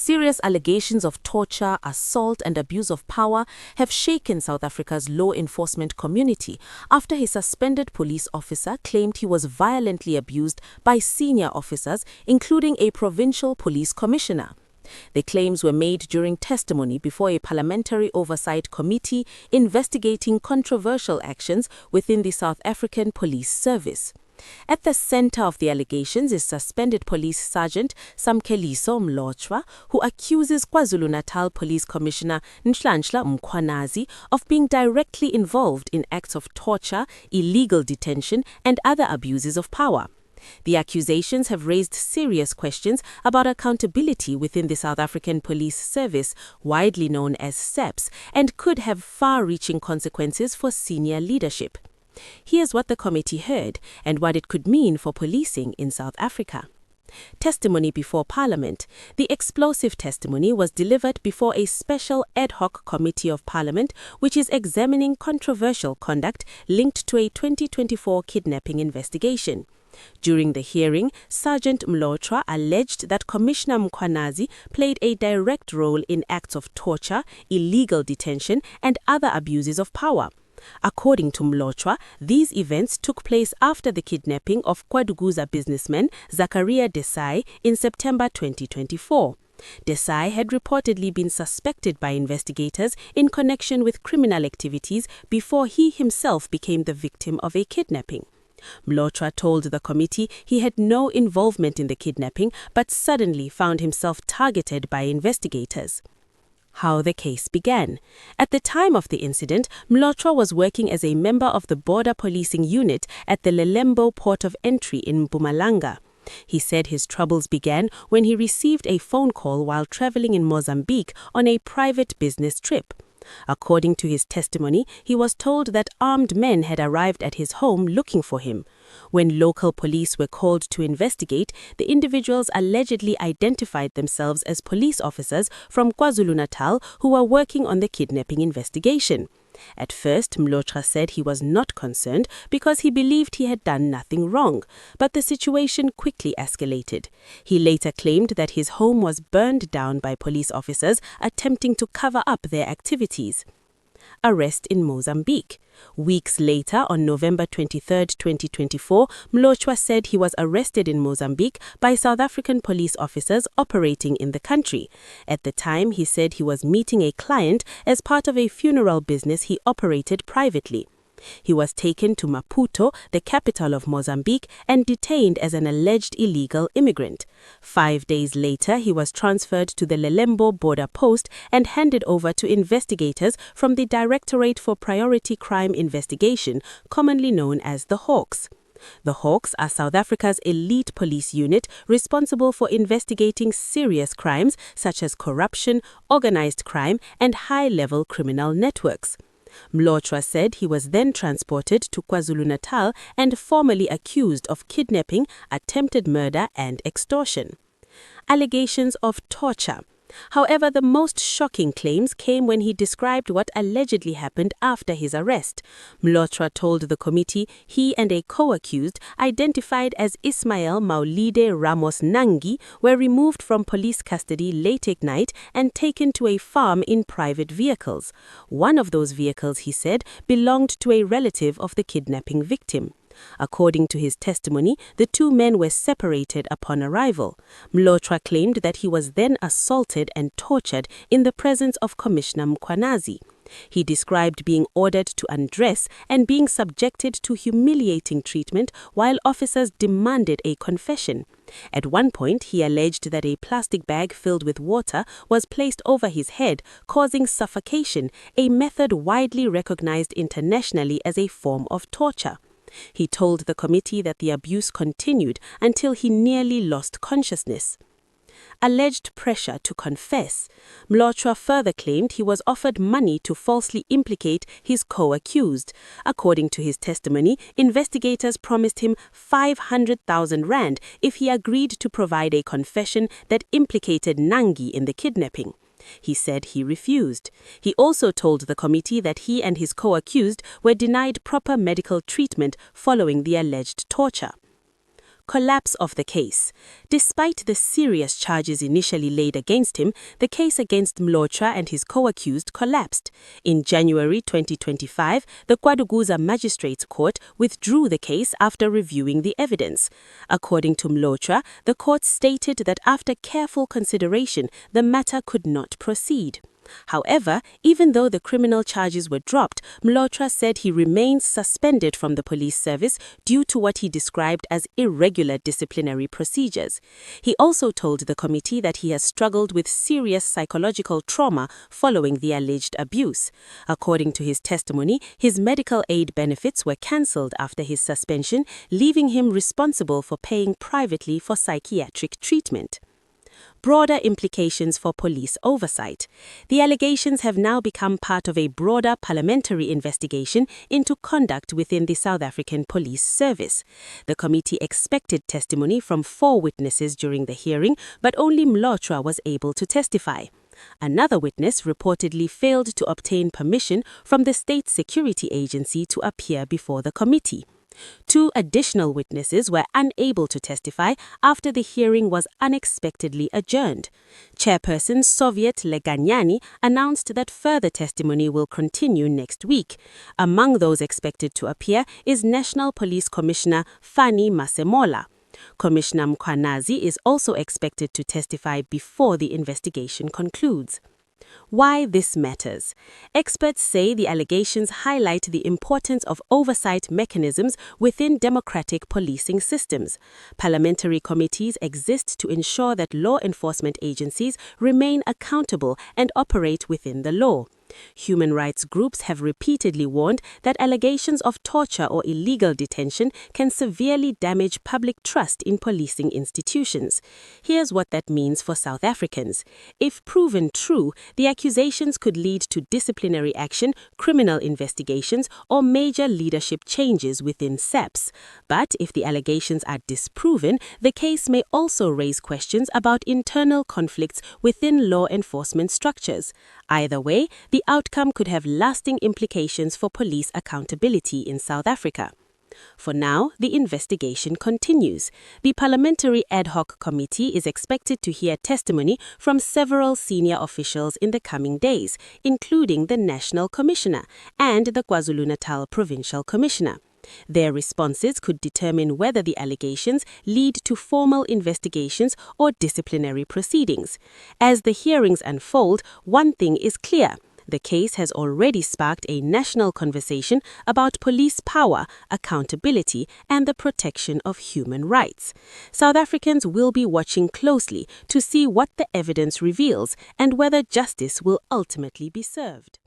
Serious allegations of torture, assault, and abuse of power have shaken South Africa's law enforcement community after a suspended police officer claimed he was violently abused by senior officers, including a provincial police commissioner. The claims were made during testimony before a parliamentary oversight committee investigating controversial actions within the South African Police Service. At the center of the allegations is suspended Police Sergeant Samkeliso Mkhwanazi, who accuses KwaZulu-Natal Police Commissioner Nhlanhla Mkhwanazi of being directly involved in acts of torture, illegal detention, and other abuses of power. The accusations have raised serious questions about accountability within the South African Police Service, widely known as SAPS, and could have far-reaching consequences for senior leadership. Here's what the committee heard and what it could mean for policing in South Africa. Testimony before Parliament. The explosive testimony was delivered before a special ad hoc committee of Parliament which is examining controversial conduct linked to a 2024 kidnapping investigation. During the hearing, Sergeant Mkhwanazi alleged that Commissioner Mkhwanazi played a direct role in acts of torture, illegal detention, and other abuses of power. According to Mkhwanazi, these events took place after the kidnapping of KwaDukuza businessman Zakaria Desai in September 2024. Desai had reportedly been suspected by investigators in connection with criminal activities before he himself became the victim of a kidnapping. Mkhwanazi told the committee he had no involvement in the kidnapping but suddenly found himself targeted by investigators. How the case began. At the time of the incident, Mkhwanazi was working as a member of the border policing unit at the Lelembo port of entry in Mpumalanga. He said his troubles began when he received a phone call while traveling in Mozambique on a private business trip. According to his testimony, he was told that armed men had arrived at his home looking for him. When local police were called to investigate, the individuals allegedly identified themselves as police officers from KwaZulu-Natal who were working on the kidnapping investigation. At first, Mkhwanazi said he was not concerned because he believed he had done nothing wrong, but the situation quickly escalated. He later claimed that his home was burned down by police officers attempting to cover up their activities. Arrest in Mozambique. Weeks later, on November 23, 2024, Mkhwanazi said he was arrested in Mozambique by South African police officers operating in the country. At the time, he said he was meeting a client as part of a funeral business he operated privately. He was taken to Maputo, the capital of Mozambique, and detained as an alleged illegal immigrant. 5 days later, he was transferred to the Lelembo border post and handed over to investigators from the Directorate for Priority Crime Investigation, commonly known as the Hawks. The Hawks are South Africa's elite police unit responsible for investigating serious crimes such as corruption, organized crime, and high-level criminal networks. Mkhwanazi said he was then transported to KwaZulu-Natal and formally accused of kidnapping, attempted murder, and extortion. Allegations of torture. However, the most shocking claims came when he described what allegedly happened after his arrest. Mkhwanazi told the committee he and a co-accused, identified as Ismail Maulide Ramos Nangi, were removed from police custody late at night and taken to a farm in private vehicles. One of those vehicles, he said, belonged to a relative of the kidnapping victim. According to his testimony, the two men were separated upon arrival. Mkhwanazi claimed that he was then assaulted and tortured in the presence of Commissioner Mkhwanazi. He described being ordered to undress and being subjected to humiliating treatment while officers demanded a confession. At one point, he alleged that a plastic bag filled with water was placed over his head, causing suffocation, a method widely recognized internationally as a form of torture. He told the committee that the abuse continued until he nearly lost consciousness. Alleged pressure to confess. Mkhwanazi further claimed he was offered money to falsely implicate his co-accused. According to his testimony, investigators promised him 500,000 rand if he agreed to provide a confession that implicated Nangi in the kidnapping. He said he refused. He also told the committee that he and his co-accused were denied proper medical treatment following the alleged torture. collapse of the case. Despite the serious charges initially laid against him, the case against Mkhwanazi and his co-accused collapsed. In January 2025, the Kwaduguza Magistrates Court withdrew the case after reviewing the evidence. According to Mkhwanazi, the court stated that after careful consideration, the matter could not proceed. However, even though the criminal charges were dropped, Mkhwanazi said he remains suspended from the police service due to what he described as irregular disciplinary procedures. He also told the committee that he has struggled with serious psychological trauma following the alleged abuse. According to his testimony, his medical aid benefits were cancelled after his suspension, leaving him responsible for paying privately for psychiatric treatment. Broader implications for police oversight. The allegations have now become part of a broader parliamentary investigation into conduct within the South African Police Service. The committee expected testimony from 4 witnesses during the hearing, but only Mkhwanazi was able to testify. Another witness reportedly failed to obtain permission from the State Security Agency to appear before the committee. 2 additional witnesses were unable to testify after the hearing was unexpectedly adjourned. Chairperson Soviet Leganyani announced that further testimony will continue next week. Among those expected to appear is National Police Commissioner Fani Masemola. Commissioner Mkhwanazi is also expected to testify before the investigation concludes. Why this matters. Experts say the allegations highlight the importance of oversight mechanisms within democratic policing systems. Parliamentary committees exist to ensure that law enforcement agencies remain accountable and operate within the law. Human rights groups have repeatedly warned that allegations of torture or illegal detention can severely damage public trust in policing institutions. Here's what that means for South Africans. If proven true, the accusations could lead to disciplinary action, criminal investigations, or major leadership changes within SAPS. But if the allegations are disproven, the case may also raise questions about internal conflicts within law enforcement structures. Either way, the outcome could have lasting implications for police accountability in South Africa. For now, the investigation continues. The Parliamentary Ad Hoc Committee is expected to hear testimony from several senior officials in the coming days, including the National Commissioner and the KwaZulu-Natal Provincial Commissioner. Their responses could determine whether the allegations lead to formal investigations or disciplinary proceedings. As the hearings unfold, one thing is clear. The case has already sparked a national conversation about police power, accountability, and the protection of human rights. South Africans will be watching closely to see what the evidence reveals and whether justice will ultimately be served.